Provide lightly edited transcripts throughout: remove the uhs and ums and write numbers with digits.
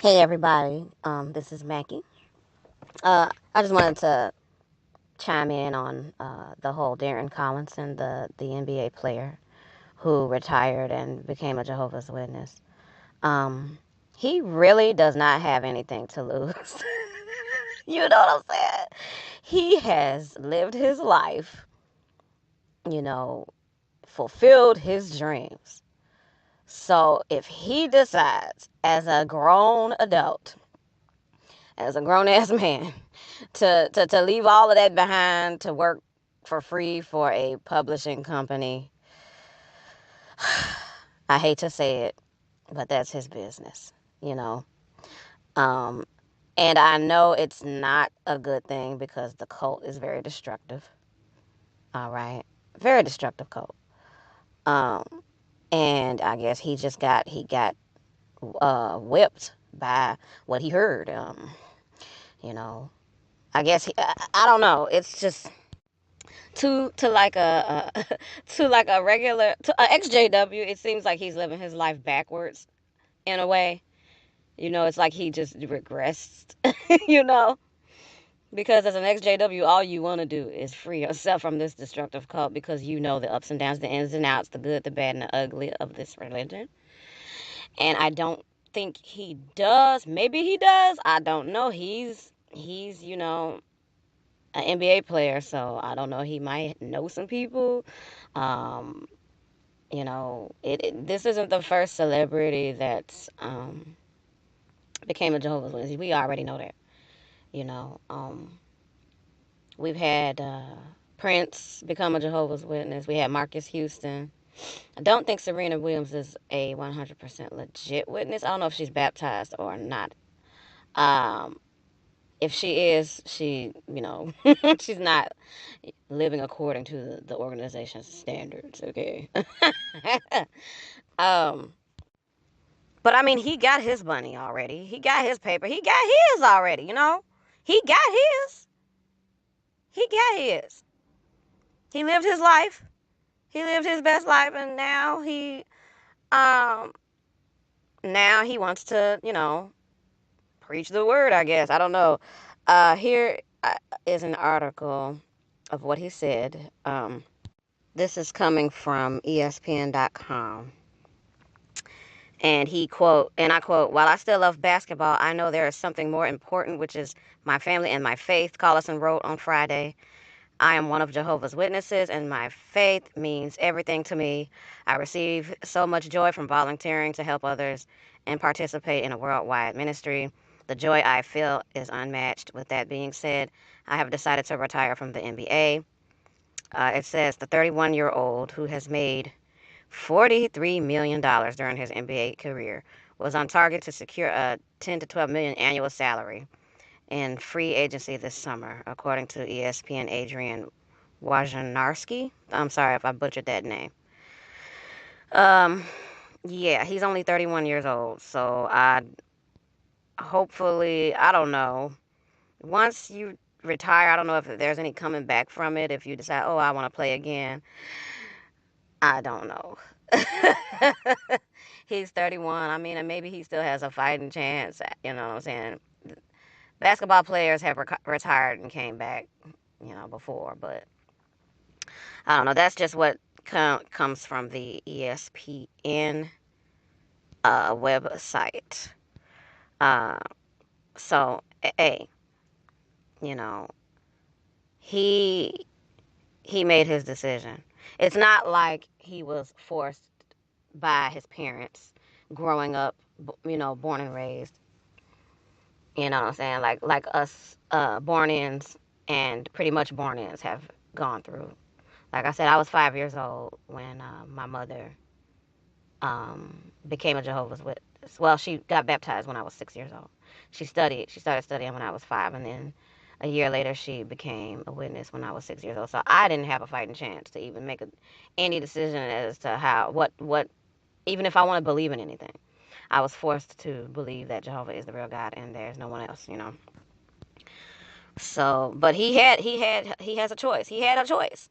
Hey everybody, this is Mackie. I just wanted to chime in on the whole Darren Collinson, the NBA player who retired and became a Jehovah's Witness. Um, he really does not have anything to lose. You know what I'm saying? He has lived his life, you know, fulfilled his dreams. So if he decides as a grown adult, as a grown ass man, to leave all of that behind to work for free for a publishing company. I hate to say it, but that's his business, you know. Um, and I know it's not a good thing because the cult is very destructive. All right, very destructive cult. Um, and I guess he got whipped by what he heard. You know, I guess I don't know. It's just to like a to like a regular to a XJW. It seems like he's living his life backwards in a way. You know, it's like he just regressed. You know, because as an XJW, all you want to do is free yourself from this destructive cult because you know the ups and downs, the ins and outs, the good, the bad, and the ugly of this religion. And I don't think he does. Maybe he does. I don't know. He's an NBA player, so I don't know. He might know some people. Um, this isn't the first celebrity that's became a Jehovah's Witness. We already know that. You know, we've had Prince become a Jehovah's Witness. We had Marcus Houston. I don't think Serena Williams is a 100% legit witness. I don't know if she's baptized or not. Um, if she is, she's not living according to the organization's standards. Okay. um, But I mean, he got his money already. He got his paper. He got his already, you know? He got his. He got his. He lived his life. He lived his best life and um now he wants to, preach the word, I guess. I don't know. Here is an article of what he said. This is coming from ESPN.com. And I quote, while I still love basketball, I know there is something more important, which is my family and my faith, Collison wrote on Friday. I am one of Jehovah's Witnesses, and my faith means everything to me. I receive so much joy from volunteering to help others and participate in a worldwide ministry. The joy I feel is unmatched. With that being said, I have decided to retire from the NBA. It says the 31-year-old who has made $43 million during his NBA career was on target to secure a 10 to 12 million annual salary in free agency this summer, according to ESPN Adrian Wojnarowski. I'm sorry if I butchered that name. Um, yeah, he's only 31 years old, so hopefully, I don't know. Once you retire, I don't know if there's any coming back from it. If you decide, oh, I want to play again, I don't know. He's 31. I mean, and maybe he still has a fighting chance. You know what I'm saying? Basketball players have retired and came back, before, but I don't know. That's just what comes from the ESPN website. Uh, so, A, you know, he he made his decision. It's not like he was forced by his parents growing up, born and raised. You know what I'm saying? Like us born-ins and pretty much born-ins have gone through. Like I said, I was 5 years old when my mother became a Jehovah's Witness. Well, she got baptized when I was 6 years old. She started studying when I was five, and then a year later she became a witness when I was 6 years old. So I didn't have a fighting chance to even make any decision as to what, even if I want to believe in anything. I was forced to believe that Jehovah is the real God and there's no one else. So, but he has a choice. He had a choice.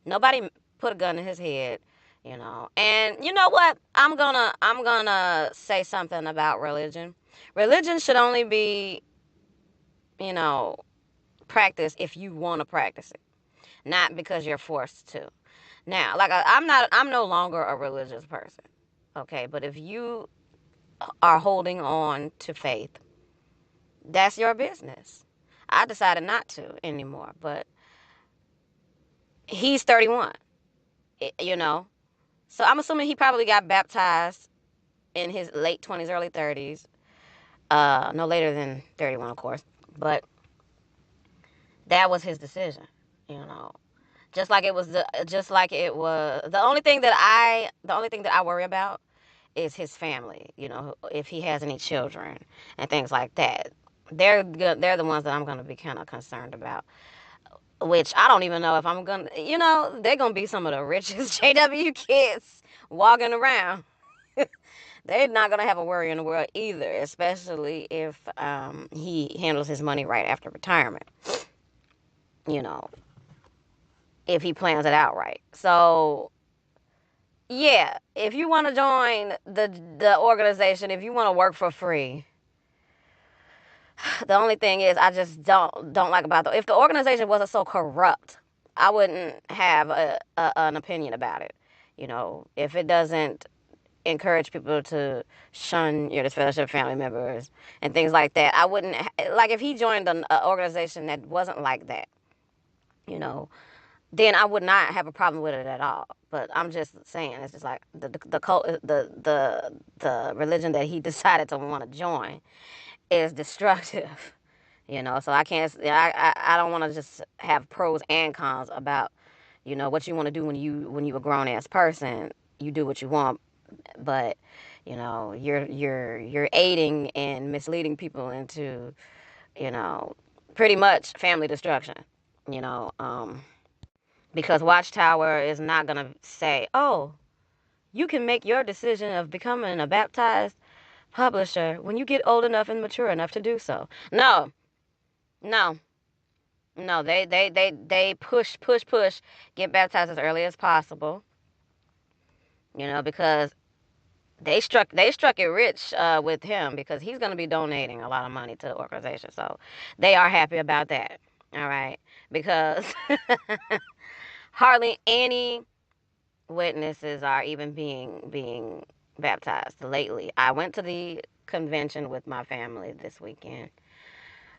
Nobody put a gun in his head And you know what? I'm gonna say something about religion. Religion should only be, you know, practiced if you want to practice it, not because you're forced to. Now, like I'm no longer a religious person, okay? But if you are holding on to faith, that's your business. I decided not to anymore, but he's 31, you know. So I'm assuming he probably got baptized in his late 20s, early 30s. No later than 31, of course. But that was his decision, you know. Just like it was the only thing that I worry about is his family, if he has any children and things like that. They're good. They're the ones that I'm going to be kind of concerned about, which I don't even know if I'm going to, they're going to be some of the richest JW kids walking around. They're not going to have a worry in the world either, especially if he handles his money right after retirement, you know, if he plans it out right. So, yeah, if you want to join the organization, if you want to work for free, the only thing is I just don't like about if the organization wasn't so corrupt, I wouldn't have an opinion about it. If it doesn't encourage people to shun your disfellowship family members and things like that, I wouldn't like if he joined an organization that wasn't like that, you know, then I would not have a problem with it at all. But I'm just saying, it's just like the cult, the religion that he decided to want to join is destructive. So I can't. I don't want to just have pros and cons about what you want to do when you a grown ass person. You do what you want, but you're aiding and misleading people into you know pretty much family destruction. You know, because Watchtower is not gonna say, oh, you can make your decision of becoming a baptized publisher when you get old enough and mature enough to do so. No, no, no. They push, get baptized as early as possible. Because they struck it rich with him because he's going to be donating a lot of money to the organization. So they are happy about that. All right, because hardly any witnesses are even being baptized lately. I went to the convention with my family this weekend.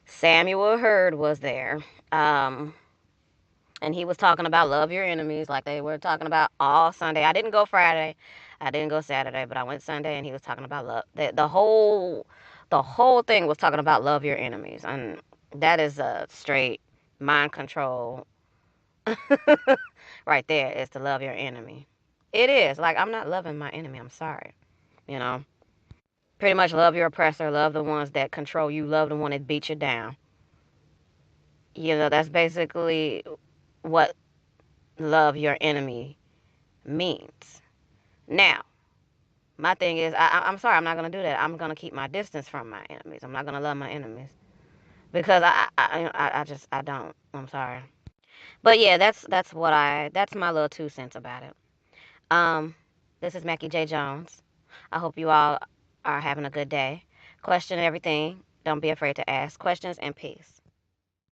Samuel Hurd was there. Um, and he was talking about love your enemies like they were talking about all Sunday. I didn't go Friday, I didn't go Saturday, but I went Sunday, and he was talking about love. The whole thing was talking about love your enemies, and that is a straight mind control right there. Is to love your enemy. It is like I'm not loving my enemy. I'm sorry. You know, pretty much love your oppressor, love the ones that control you, love the one that beat you down. That's basically what love your enemy means. Now, my thing is, I'm sorry, I'm not gonna do that. I'm gonna keep my distance from my enemies. I'm not gonna love my enemies because I don't. I'm sorry, but yeah, that's my little 2 cents about it. Um, this is Mackie J Jones. I hope you all are having a good day. Question everything. Don't be afraid to ask questions, and peace.